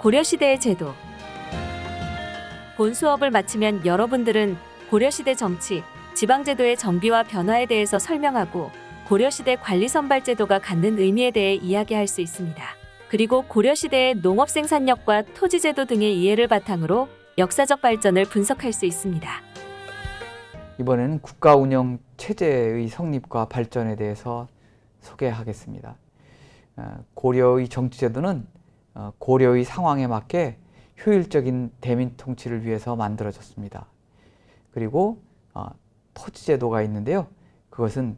고려시대의 제도. 본 수업을 마치면 여러분들은 고려시대 정치, 지방제도의 정비와 변화에 대해서 설명하고 고려시대 관리선발제도가 갖는 의미에 대해 이야기할 수 있습니다. 그리고 고려시대의 농업생산력과 토지제도 등의 이해를 바탕으로 역사적 발전을 분석할 수 있습니다. 이번에는 국가운영 체제의 성립과 발전에 대해서 소개하겠습니다. 고려의 정치제도는 고려의 상황에 맞게 효율적인 대민 통치를 위해서 만들어졌습니다. 그리고 토지제도가 있는데요. 그것은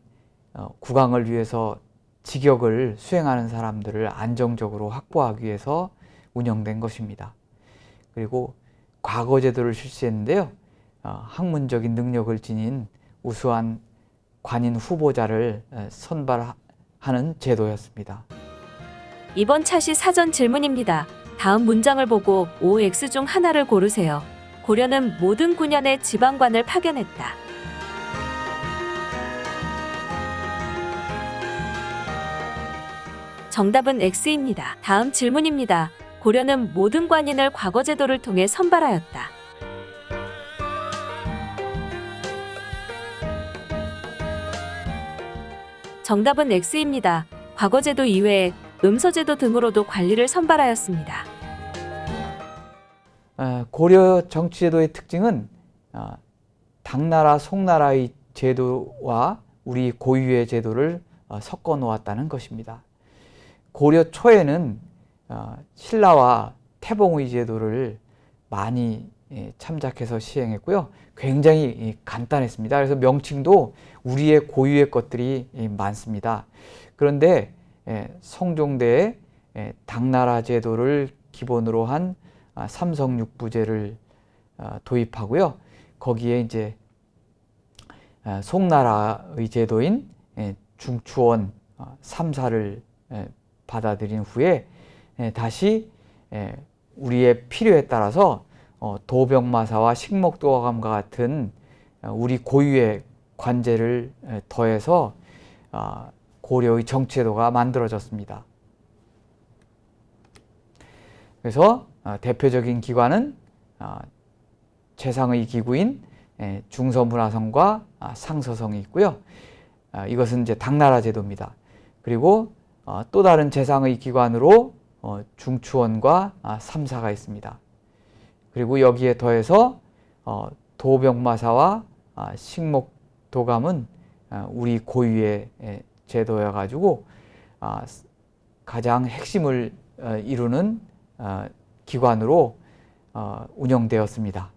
국왕을 위해서 직역을 수행하는 사람들을 안정적으로 확보하기 위해서 운영된 것입니다. 그리고 과거제도를 실시했는데요. 학문적인 능력을 지닌 우수한 관인 후보자를 선발하는 제도였습니다. 이번 차시 사전 질문입니다. 다음 문장을 보고 OX 중 하나를 고르세요. 고려는 모든 9년의 지방관을 파견했다. 정답은 X입니다. 다음 질문입니다. 고려는 모든 관인을 과거제도를 통해 선발하였다. 정답은 X입니다. 과거제도 이외에 음서제도 등으로도 관리를 선발하였습니다. 고려 정치제도의 특징은 당나라, 송나라의 제도와 우리 고유의 제도를 섞어 놓았다는 것입니다. 고려 초에는 신라와 태봉의 제도를 많이 참작해서 시행했고요. 굉장히 간단했습니다. 그래서 명칭도 우리의 고유의 것들이 많습니다. 그런데 성종대에 당나라 제도를 기본으로 한 삼성육부제를 도입하고요. 거기에 이제 송나라의 제도인 중추원 3사를 받아들인 후에 다시 우리의 필요에 따라서 도병마사와 식목도감과 같은 우리 고유의 관제를 더해서 고려의 정치제도가 만들어졌습니다. 그래서 대표적인 기관은 재상의 기구인 중서문화성과 상서성이 있고요. 이것은 이제 당나라 제도입니다. 그리고 또 다른 재상의 기관으로 중추원과 삼사가 있습니다. 그리고 여기에 더해서 도병마사와 식목도감은 우리 고유의 제도여 가지고 가장 핵심을 이루는 기관으로 운영되었습니다.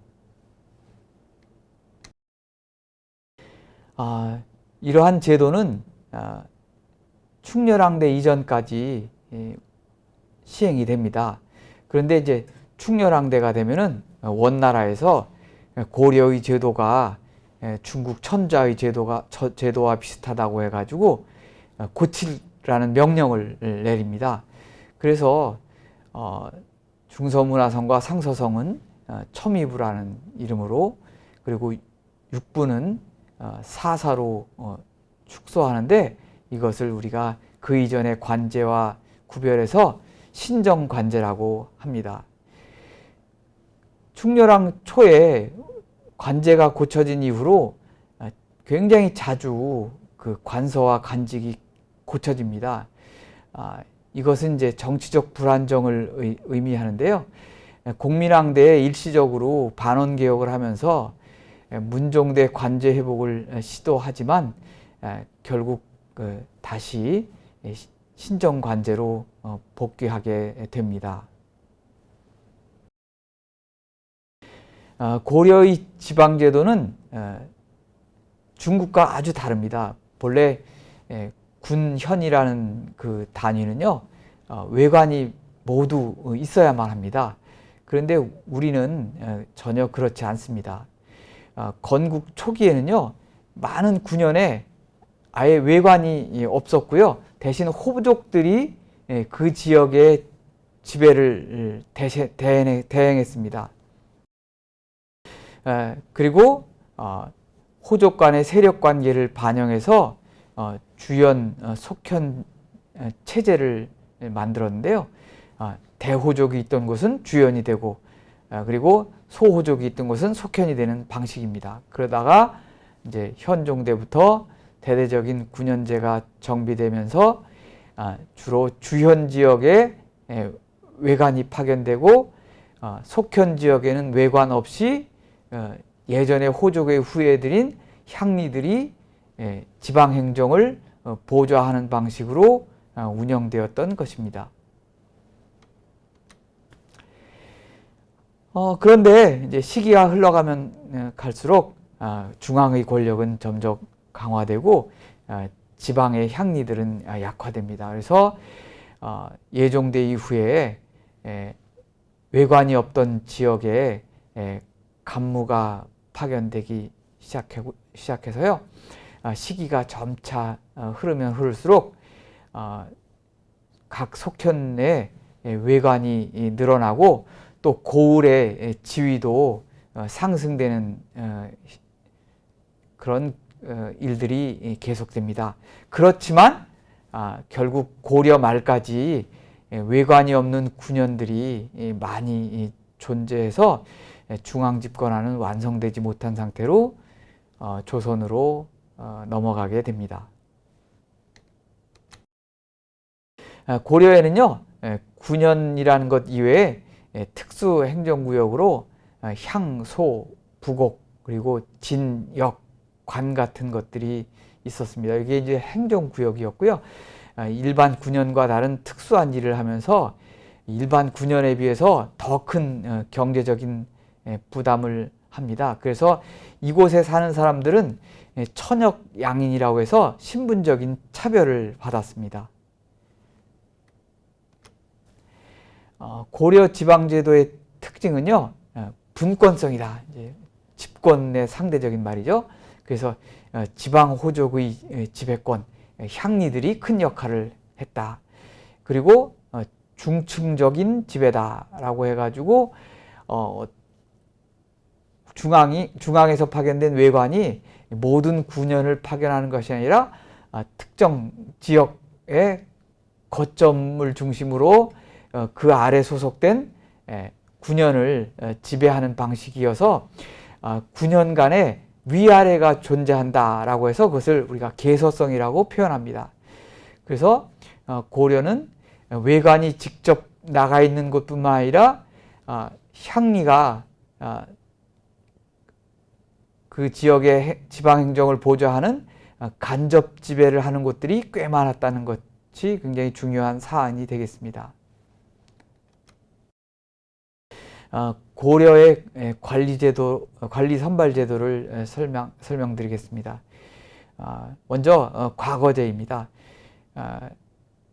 이러한 제도는 충렬왕대 이전까지 시행이 됩니다. 그런데 이제 충렬왕대가 되면은 원나라에서 고려의 제도가 중국 천자의 제도와 비슷하다고 해가지고 고치라는 명령을 내립니다. 그래서 중서문화성과 상서성은 첨의부라는 이름으로, 그리고 육부는 사사로 축소하는데, 이것을 우리가 그 이전의 관제와 구별해서 신정관제라고 합니다. 충렬왕 초에 관제가 고쳐진 이후로 굉장히 자주 그 관서와 관직이 고쳐집니다. 이것은 이제 정치적 불안정을 의미하는데요. 공민왕대에 일시적으로 반원개혁을 하면서 문종대 관제 회복을 시도하지만 결국 다시 신정관제로 복귀하게 됩니다. 고려의 지방제도는 중국과 아주 다릅니다. 본래 군현이라는 그 단위는요, 외관이 모두 있어야만 합니다. 그런데 우리는 전혀 그렇지 않습니다. 건국 초기에는요, 많은 군현에 아예 외관이 없었고요. 대신 호족들이 그 지역의 지배를 대행했습니다. 그리고 호족 간의 세력 관계를 반영해서 주연 속현 체제를 만들었는데요. 대호족이 있던 곳은 주연이 되고 그리고 소호족이 있던 곳은 속현이 되는 방식입니다. 그러다가 이제 현종대부터 대대적인 군현제가 정비되면서 주로 주현 지역에 외관이 파견되고 속현 지역에는 외관 없이 예전에 호족의 후예들인 향리들이 지방행정을 보좌하는 방식으로 운영되었던 것입니다. 그런데 이제 시기가 흘러가면 갈수록 중앙의 권력은 점점 강화되고 지방의 향리들은 약화됩니다. 그래서 예종대 이후에 외관이 없던 지역에 간무가 파견되기 시작해서요. 시기가 점차 흐르면 흐를수록 각 속현의 외관이 늘어나고 또 고을의 지위도 상승되는 그런 일들이 계속됩니다. 그렇지만 결국 고려 말까지 외관이 없는 군현들이 많이 존재해서 중앙 집권화는 완성되지 못한 상태로 조선으로 넘어가게 됩니다. 고려에는요, 군현이라는 것 이외에 특수 행정구역으로 향, 소, 부곡, 그리고 진, 역, 관 같은 것들이 있었습니다. 이게 이제 행정구역이었고요. 일반 군현과 다른 특수한 일을 하면서 일반 군현에 비해서 더 큰 경제적인 부담을 합니다. 그래서 이곳에 사는 사람들은 천역양인이라고 해서 신분적인 차별을 받았습니다. 고려 지방제도의 특징은요, 분권성이다. 이제 집권의 상대적인 말이죠. 그래서 지방 호족의 지배권, 향리들이 큰 역할을 했다. 그리고 중층적인 지배다라고 해가지고 중앙에서 파견된 외관이 모든 군현을 파견하는 것이 아니라 특정 지역의 거점을 중심으로 그 아래 소속된 군현을 지배하는 방식이어서 군현 간에 위아래가 존재한다라고 해서 그것을 우리가 계서성이라고 표현합니다. 그래서 고려는 외관이 직접 나가 있는 것뿐만 아니라 향리가 그 지역의 지방행정을 보좌하는 간접 지배를 하는 곳들이 꽤 많았다는 것이 굉장히 중요한 사안이 되겠습니다. 고려의 관리 선발 제도를 설명드리겠습니다. 먼저 과거제입니다.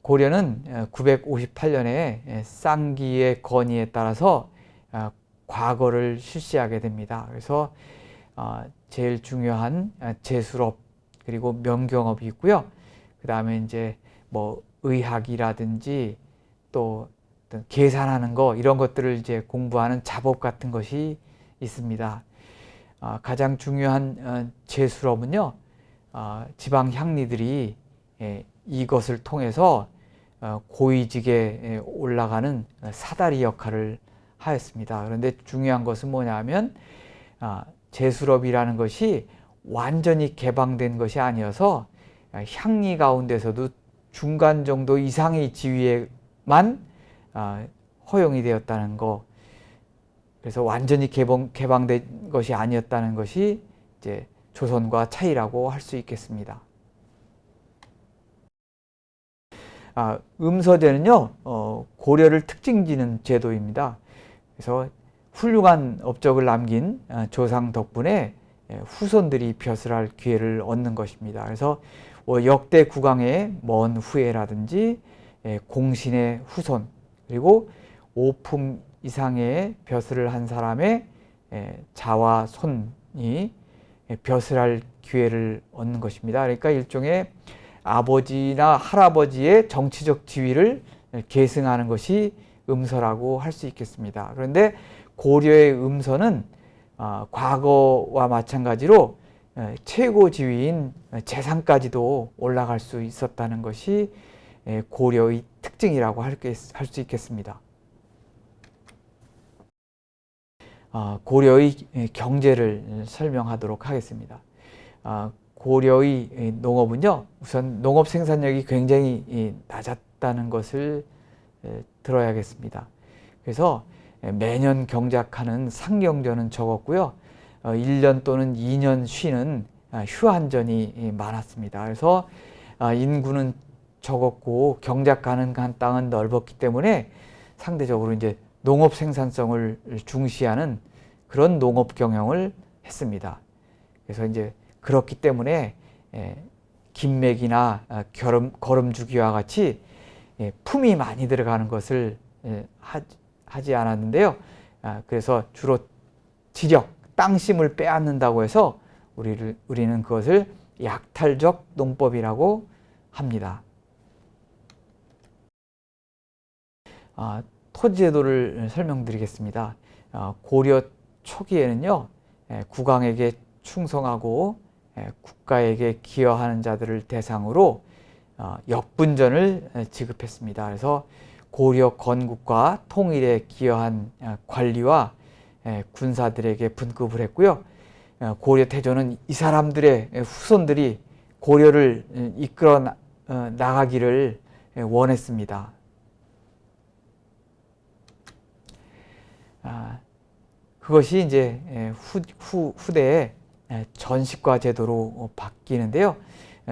고려는 958년에 쌍기의 건의에 따라서 과거를 실시하게 됩니다. 그래서 제일 중요한 제술업 그리고 명경업이 있고요. 그 다음에 이제 뭐 의학이라든지 또 계산하는 거 이런 것들을 이제 공부하는 잡업 같은 것이 있습니다. 가장 중요한 제술업은요, 지방 향리들이 이것을 통해서 고위직에 올라가는 사다리 역할을 하였습니다. 그런데 중요한 것은 뭐냐면 제술업이라는 것이 완전히 개방된 것이 아니어서 향리 가운데서도 중간 정도 이상의 지위에만 허용이 되었다는 거. 그래서 완전히 개방된 것이 아니었다는 것이 이제 조선과 차이라고 할 수 있겠습니다. 음서제는요, 고려를 특징지는 제도입니다. 그래서 훌륭한 업적을 남긴 조상 덕분에 후손들이 벼슬할 기회를 얻는 것입니다. 그래서 역대 국왕의 먼 후예라든지 공신의 후손, 그리고 5품 이상의 벼슬을 한 사람의 자와 손이 벼슬할 기회를 얻는 것입니다. 그러니까 일종의 아버지나 할아버지의 정치적 지위를 계승하는 것이 음서라고 할 수 있겠습니다. 그런데 고려의 음서는 과거와 마찬가지로 최고 지위인 재상까지도 올라갈 수 있었다는 것이 고려의 특징이라고 할 수 있겠습니다. 고려의 경제를 설명하도록 하겠습니다. 고려의 농업은요, 우선 농업 생산력이 굉장히 낮았다는 것을 들어야겠습니다. 그래서 매년 경작하는 상경전은 적었고요. 1년 또는 2년 쉬는 휴한전이 많았습니다. 그래서 인구는 적었고 경작 가능한 땅은 넓었기 때문에 상대적으로 이제 농업 생산성을 중시하는 그런 농업 경영을 했습니다. 그래서 이제 그렇기 때문에 김맥이나 거름주기와 같이 품이 많이 들어가는 것을 하지 않았는데요. 그래서 주로 지력, 땅심을 빼앗는다고 해서 우리는 그것을 약탈적 농법이라고 합니다. 토지제도를 설명드리겠습니다. 고려 초기에는요, 국왕에게 충성하고 국가에게 기여하는 자들을 대상으로 역분전을 지급했습니다. 그래서 고려 건국과 통일에 기여한 관리와 군사들에게 분급을 했고요. 고려 태조는 이 사람들의 후손들이 고려를 이끌어 나가기를 원했습니다. 그것이 이제 후대에 전시과 제도로 바뀌는데요.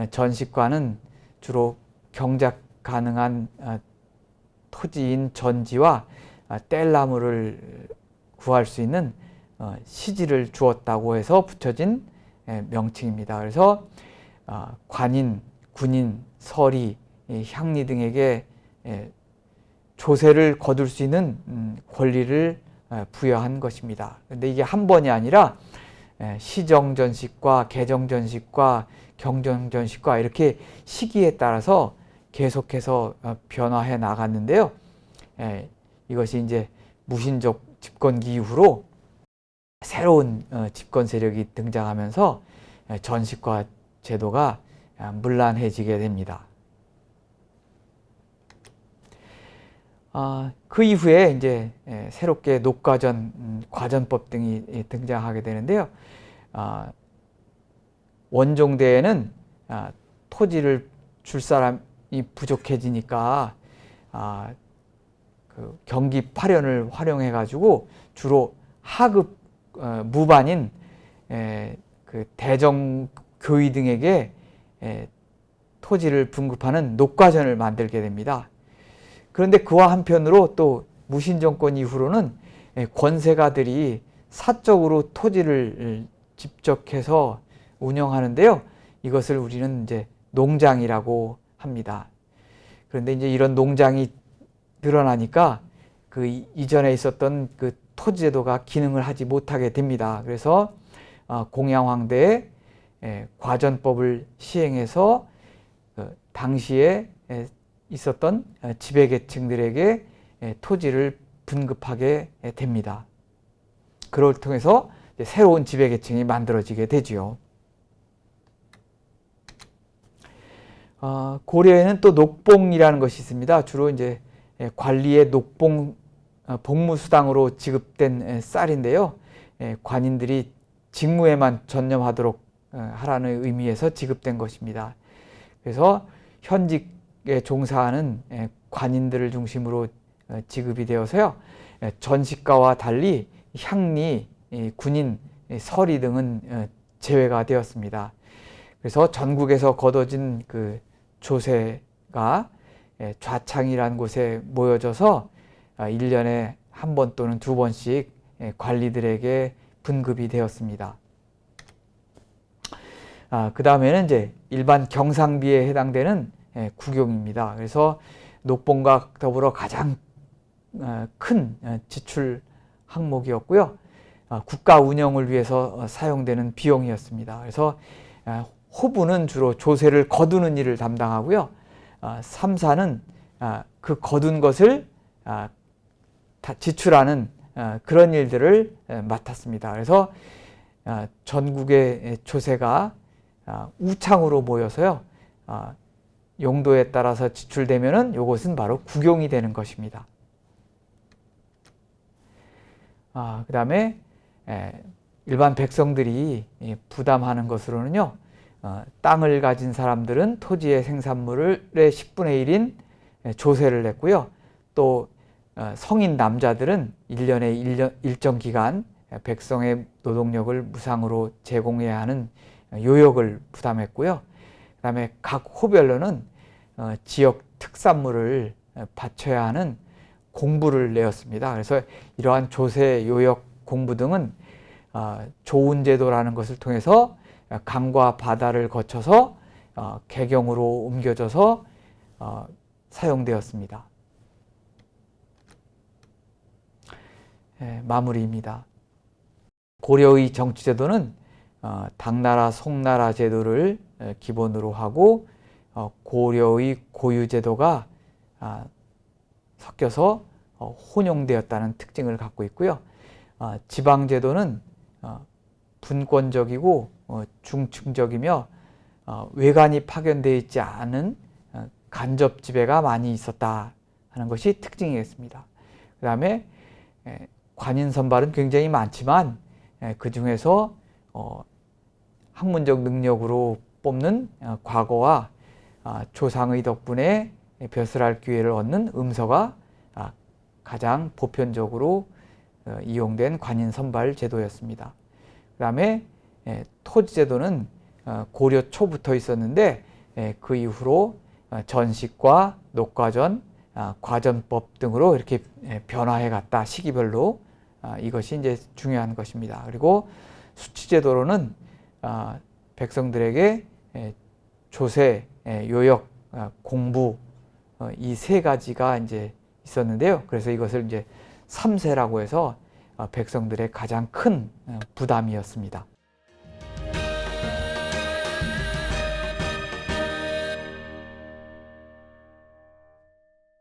전시과는 주로 경작 가능한 토지인 전지와 뗄나무를 구할 수 있는 시지를 주었다고 해서 붙여진 명칭입니다. 그래서 관인, 군인, 서리, 향리 등에게 조세를 거둘 수 있는 권리를 부여한 것입니다. 그런데 이게 한 번이 아니라 시정전식과 개정전식과 경정전식과 이렇게 시기에 따라서 계속해서 변화해 나갔는데요. 이것이 이제 무신족 집권기 이후로 새로운 집권 세력이 등장하면서 전식과 제도가 문란해지게 됩니다. 그 이후에 이제 새롭게 녹과전, 과전법 등이 등장하게 되는데요. 원종대에는 토지를 줄 사람이 부족해지니까 그 경기 파련을 활용해 가지고 주로 하급 무반인 그 대정교의 등에게 토지를 분급하는 녹과전을 만들게 됩니다. 그런데 그와 한편으로 또 무신정권 이후로는 권세가들이 사적으로 토지를 집적해서 운영하는데요. 이것을 우리는 이제 농장이라고 합니다. 그런데 이제 이런 농장이 늘어나니까 그 이전에 있었던 그 토지제도가 기능을 하지 못하게 됩니다. 그래서 공양황대에 과전법을 시행해서 당시에 있었던 지배계층들에게 토지를 분급하게 됩니다. 그걸 통해서 새로운 지배계층이 만들어지게 되지요. 고려에는 또 녹봉이라는 것이 있습니다. 주로 이제 관리의 녹봉 복무수당으로 지급된 쌀인데요. 관인들이 직무에만 전념하도록 하라는 의미에서 지급된 것입니다. 그래서 현직에 종사하는 관인들을 중심으로 지급이 되어서요. 전식가와 달리 향리, 군인, 서리 등은 제외가 되었습니다. 그래서 전국에서 거둬진 그 조세가 좌창이라는 곳에 모여져서 1년에 한 번 또는 두 번씩 관리들에게 분급이 되었습니다. 그 다음에는 이제 일반 경상비에 해당되는 국용입니다. 그래서 녹봉과 더불어 가장 큰 지출 항목이었고요. 국가 운영을 위해서 사용되는 비용이었습니다. 그래서 호부는 주로 조세를 거두는 일을 담당하고요. 삼사는 그 거둔 것을 지출하는 그런 일들을 맡았습니다. 그래서 전국의 조세가 우창으로 모여서요. 용도에 따라서 지출되면은 이것은 바로 국용이 되는 것입니다. 그 다음에 일반 백성들이 부담하는 것으로는요, 땅을 가진 사람들은 토지의 생산물의 10분의 1인 조세를 냈고요. 또 성인 남자들은 1년에 일정 기간 백성의 노동력을 무상으로 제공해야 하는 요역을 부담했고요. 그 다음에 각 호별로는 지역 특산물을 바쳐야 하는 공부를 내었습니다. 그래서 이러한 조세, 요역, 공부 등은 조운 제도라는 것을 통해서 강과 바다를 거쳐서 개경으로 옮겨져서 사용되었습니다. 마무리입니다. 고려의 정치제도는 당나라, 송나라 제도를 기본으로 하고 고려의 고유제도가 섞여서 혼용되었다는 특징을 갖고 있고요. 지방제도는 분권적이고 중층적이며 외관이 파견되어 있지 않은 간접 지배가 많이 있었다 하는 것이 특징이겠습니다. 그 다음에 관인 선발은 굉장히 많지만 그 중에서 학문적 능력으로 뽑는 과거와 조상의 덕분에 벼슬할 기회를 얻는 음서가 가장 보편적으로 이용된 관인 선발 제도였습니다. 그 다음에 토지제도는 고려 초부터 있었는데 그 이후로 전식과 녹과전, 과전법 등으로 이렇게 변화해 갔다, 시기별로. 이것이 이제 중요한 것입니다. 그리고 수치제도로는 백성들에게 조세, 요역, 공부 이 세 가지가 이제 있었는데요. 그래서 이것을 이제 3세라고 해서 백성들의 가장 큰 부담이었습니다.